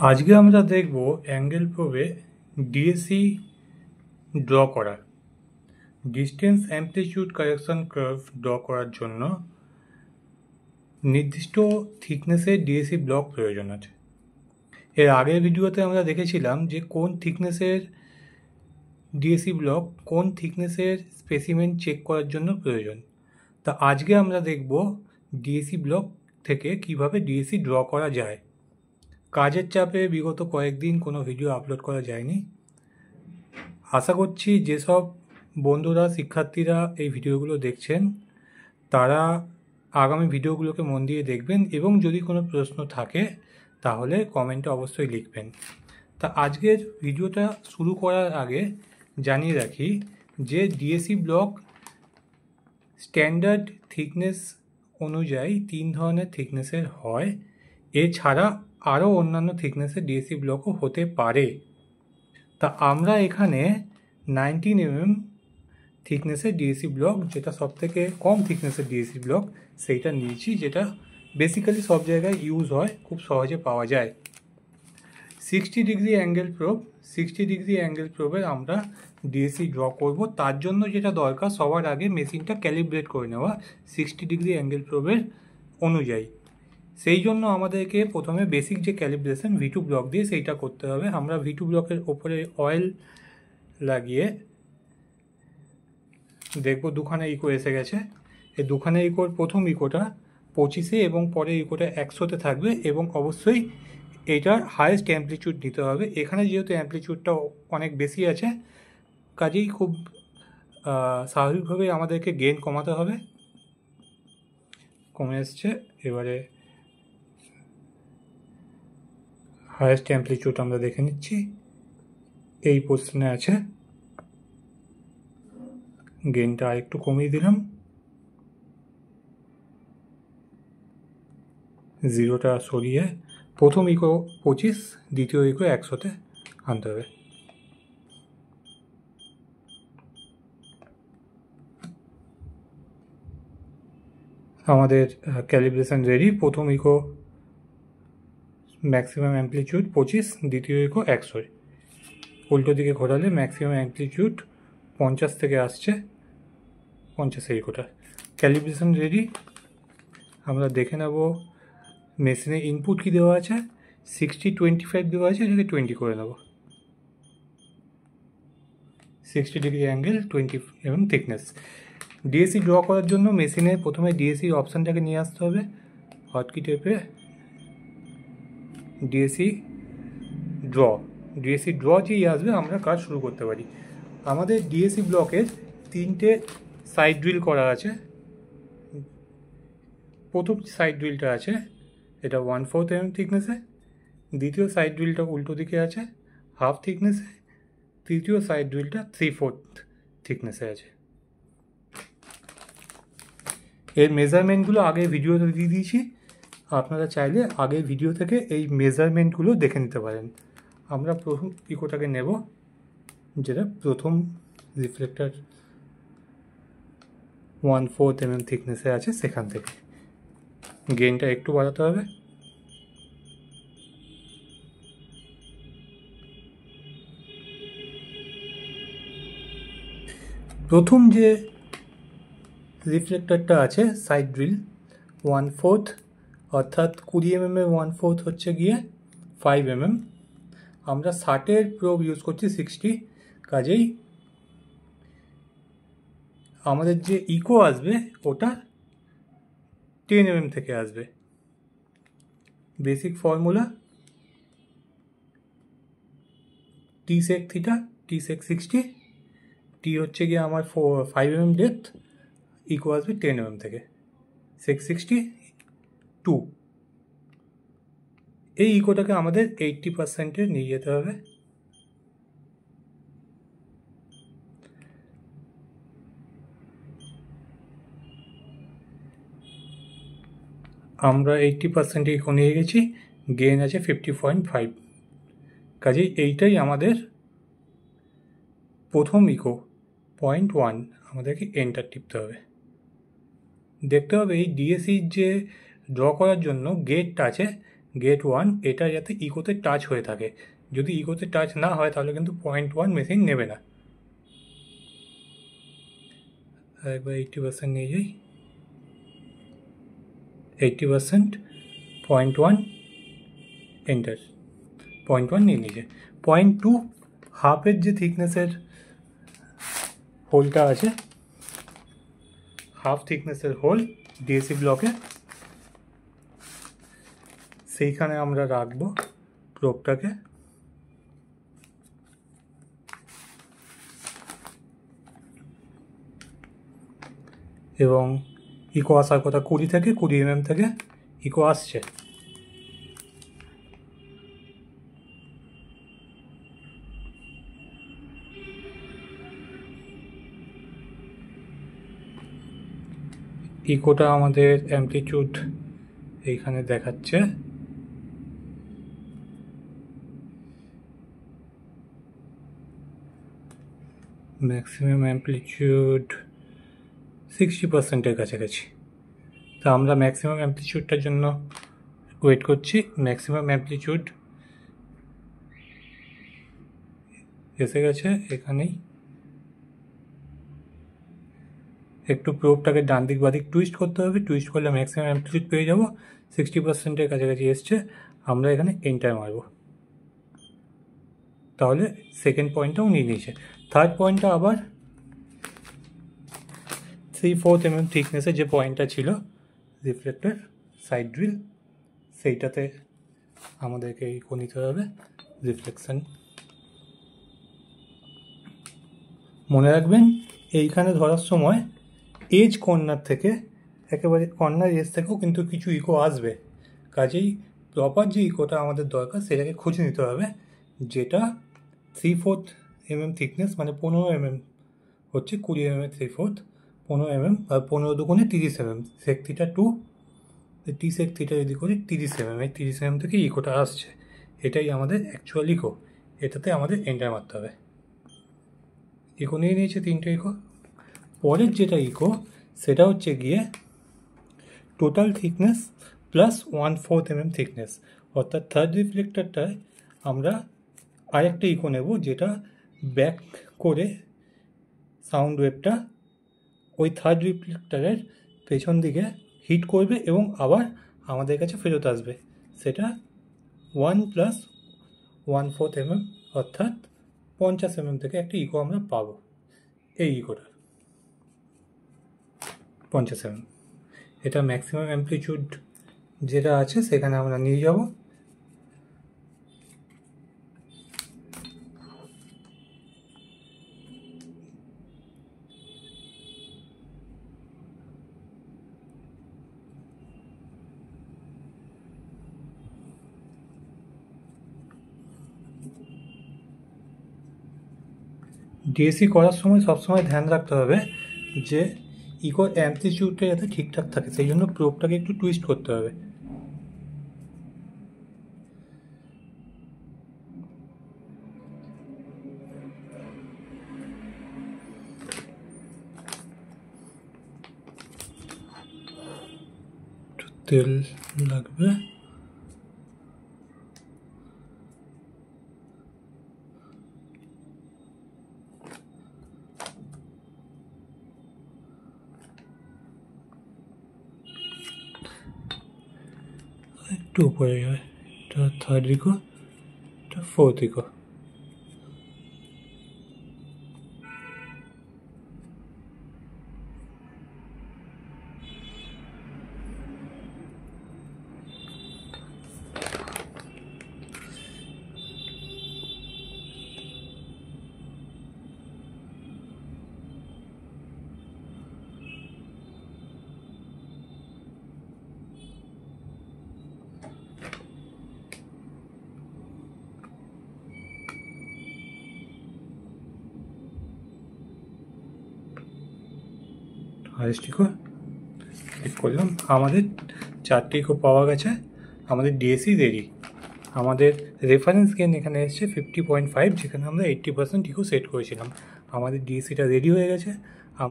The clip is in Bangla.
আজকে আমরা দেখব অ্যাঙ্গেল প্রোবে ডিএসি ড্র করা। Distance amplitude correction curve draw করার জন্য নির্দিষ্ট থিকনেসের ডিএসি ব্লক প্রয়োজন আছে। এর আগের ভিডিওতে আমরা দেখেছিলাম যে কোন থিকনেসের ডিএসি ব্লক কোন থিকনেসের স্পেসিমেন চেক করার জন্য প্রয়োজন। তা আজকে আমরা দেখব ডিএসি ব্লক থেকে কিভাবে ডিএসি ড্র করা যায়। কাজের চাপে বিগত কয়েকদিন কোনো ভিডিও আপলোড করা যায়নি। আশা করছি যেসব বন্ধুরা শিক্ষার্থীরা এই ভিডিওগুলো দেখছেন তারা আগামী ভিডিওগুলোকে মন দিয়ে দেখবেন এবং যদি কোনো প্রশ্ন থাকে তাহলে কমেন্টে অবশ্যই লিখবেন। তা আজকের ভিডিওটা শুরু করার আগে জানিয়ে রাখি যে ডিএসি ব্লক স্ট্যান্ডার্ড থিকনেস অনুযায়ী 3 ধরনের থিকনেসের হয়। এছাড়া আরও অন্যান্য থিকনেসের ডিএসি ব্লকও হতে পারে। তা আমরা এখানে 19 mm থিকনেসের ডিএসি ব্লক, যেটা সবথেকে কম থিকনেসের ডিএসি ব্লক, সেইটা নিয়েছি, যেটা বেসিক্যালি সব জায়গায় ইউজ হয়, খুব সহজে পাওয়া যায়। 60 degree angle probe, 60 degree angle প্রোবের আমরা ডিএসি ড্র করব। তার জন্য যেটা দরকার সবার আগে মেশিনটা ক্যালিব্রেট করে নেওয়া 60 ডিগ্রি অ্যাঙ্গেল প্রোবের অনুযায়ী। সেই জন্য আমাদেরকে প্রথমে বেসিক যে ক্যালিব্রেশন V2 ব্লক দিয়ে সেইটা করতে হবে। আমরা V2 ব্লকের ওপরে অয়েল লাগিয়ে দেখব দুখানে ইকো এসে গেছে। এই দুখানে ইকোর প্রথম ইকোটা 25-এ এবং পরের ইকোটা 100-তে থাকবে এবং অবশ্যই এইটার হায়েস্ট অ্যাম্প্লিটিউড নিতে হবে। এখানে যেহেতু অ্যাম্প্লিটিউডটা অনেক বেশি আছে কাজেই খুব স্বাভাবিকভাবেই আমাদেরকে গেইন কমাতে হবে। কমে এসছে। এবারে হায়েস্ট অ্যাম্প্লিটিউড আমরা দেখে নিচ্ছি, এই পোজিশনে আছে। গেইনটা আরেকটু কমিয়ে দিলাম, 0টা সরিয়ে প্রথম ইকো 25, দ্বিতীয় ইকো 100-তে আনতে হবে। আমাদের ক্যালিব্রেশন রেডি। প্রথম ইকো ম্যাক্সিমাম অ্যাম্প্লিটিউড 25, দ্বিতীয় ইকো 100। উল্টো দিকে ঘোরালে ম্যাক্সিমাম অ্যাম্প্লিটিউড 50 থেকে আসছে, 50-এর ইকোটা। Calibration ready. আমরা দেখে নেব মেশিনে ইনপুট কী দেওয়া আছে। 60-25 দেওয়া আছে, এটাকে 20 করে নেব। 60 degree angle, 20 mm thickness. DAC draw করার জন্য মেশিনে প্রথমে ডিএসির অপশানটাকে নিয়ে আসতে হবে। হটকি টেপে ডিএসি ড্র যেই আসবে আমরা কাজ শুরু করতে পারি। আমাদের ডিএসি ব্লকের 3টে সাইড ড্রিল করা আছে। প্রথম সাইড ড্রিলটা আছে এটা 1/4 mm থিকনেসে, দ্বিতীয় সাইড ড্রিলটা উল্টো দিকে আছে হাফ থিকনেসে, তৃতীয় সাইড ড্রিলটা 3/4 থিকনেসে আছে। এর মেজারমেন্টগুলো আগের ভিডিওতে দিয়ে দিয়েছি, আপনারা চাইলে আগের ভিডিও থেকে এই মেজারমেন্টগুলো দেখে নিতে পারেন। আমরা প্রথম ইকোটাকে নেব, যেটা প্রথম রিফ্লেক্টর 1/4 mm থিকনেসে আছে, সেখান থেকে গেইনটা একটু বাড়াতে হবে। প্রথম যে রিফ্লেক্টরটা আছে সাইড ড্রিল 1/4, অর্থাৎ 20 mm এর 1/4 হচ্ছে গিয়ে 5 mm। আমরা 60-এর প্রোব ইউজ করছি 60, কাজেই আমাদের যে ইকো আসবে ওটা 10 mm থেকে আসবে। Basic formula T sec theta, T sec 60, T হচ্ছে গিয়ে আমার 5 mm ডেপথ, ইকো আসবে 10 mm থেকে, sec 60 2। এই ইকোটাকে আমাদের 80%-এ নিয়ে যেতে হবে। আমরা 80%-এ ইকো নিয়ে গেছি, গেইন আছে 50.5। কাজেই এইটাই আমাদের প্রথম ইকো 0.1। আমাদেরকে এন্টার টিপতে হবে। দেখতে হবে এই ডিএসির যে ড্র করার জন্য গেটটা আছে, গেট 1 এটা যাতে ইকোতে টাচ হয়ে থাকে। যদি ইকোতে টাচ না হয় তাহলে কিন্তু 0.1 মেশিন নেবে না। একবার 80% নিয়ে যাই, 80%, 0.1, এন্টার। 0.1 নিয়ে নিয়েছে। 0.2 হাফের যে থিকনেসের হোলটা আছে, হাফ থিকনেসের হোল ডিএসি ব্লকে, সেইখানে আমরা রাখবো প্রোবটাকে। এবং ইকো আসার কথা 20 থেকে 20 mm থেকে ইকো আসছে। ইকোটা আমাদের অ্যামপ্লিটিউড এইখানে দেখাচ্ছে। ম্যাক্সিমাম অ্যামপ্লিটিউড 60%-এর কাছাকাছি। তা আমরা ম্যাক্সিমাম অ্যামপ্লিটিউডটার জন্য ওয়েট করছি। ম্যাক্সিমাম অ্যামপ্লিটিউড এসে গেছে এখানেই। একটু প্রোবটাকে ডান দিক বাদিক টুইস্ট করতে হবে, টুইস্ট করলে ম্যাক্সিমাম অ্যামপ্লিটিউড পেয়ে যাব। 60%-এর কাছাকাছি এসছে। আমরা এখানে এন্টার মারব, তাহলে সেকেন্ড পয়েন্টটাও নিয়ে নিয়েছে। থার্ড পয়েন্টটা আবার 3/4 mm থিকনেসের যে পয়েন্টটা ছিল রিফ্লেক্টর সাইড ড্রিল, সেইটাতে আমাদেরকে ইকো নিতে হবে রিফ্লেকশন। মনে রাখবেন এইখানে ধরার সময় এজ কর্নার থেকে, একেবারে কর্নার এজ থেকেও কিন্তু কিছু ইকো আসবে। কাজেই প্রপার যে ইকোটা আমাদের দরকার সেটাকে খুঁজে নিতে হবে, যেটা 3/4 mm থিকনেস, মানে 15 mm হচ্ছে 20 mm 3/4, 15 mm আর 15 দুগুণে 30 mm, সেক থিটা 2, টি সেক থিটা যদি করি 30 mm, এই 30 mm থেকে ইকোটা আসছে। এটাই আমাদের অ্যাকচুয়াল ইকো। এটাতে আমাদের এন্টার মারতে হবে। ইকো নিয়ে নিয়েছে 3টে ইকো। পরের যেটা ইকো সেটা হচ্ছে গিয়ে total thickness plus 1/4 mm thickness, অর্থাৎ থার্ড রিফ্লেক্টরটায় আমরা আরেকটা ইকো নেব, যেটা ব্যাক করে সাউন্ড ওয়েভটা ওই থার্ড রিফ্লেক্টরের পেছন দিকে হিট করবে এবং আবার আমাদের কাছে ফেরত আসবে। সেটা 1 + 1/4 mm, অর্থাৎ 50 mm থেকে একটা ইকো আমরা পাবো। এই ইকোটা 50 mm, এটা ম্যাক্সিমাম অ্যামপ্লিটিউড যেটা আছে সেখানে আমরা নিয়ে যাব। ডিএসি করার সময় সবসময় ধ্যান রাখতে হবে যে ইকোর অ্যামপ্লিটিউডটা যাতে ঠিকঠাক থাকে, সেই জন্য প্রোবটাকে একটু টুইস্ট করতে হবে। তেল লাগবে। একটু উপরে যায়, এটা থার্ড ইকো, এটা fourth echo. Highest echo click করলাম, আমাদের 4টে ইকো পাওয়া গেছে। আমাদের ডিএসি রেডি। আমাদের রেফারেন্স গেন এখানে এসছে 50.5, যেখানে আমরা 80% ইকো সেট করেছিলাম। আমাদের ডিএসিটা রেডি হয়ে গেছে।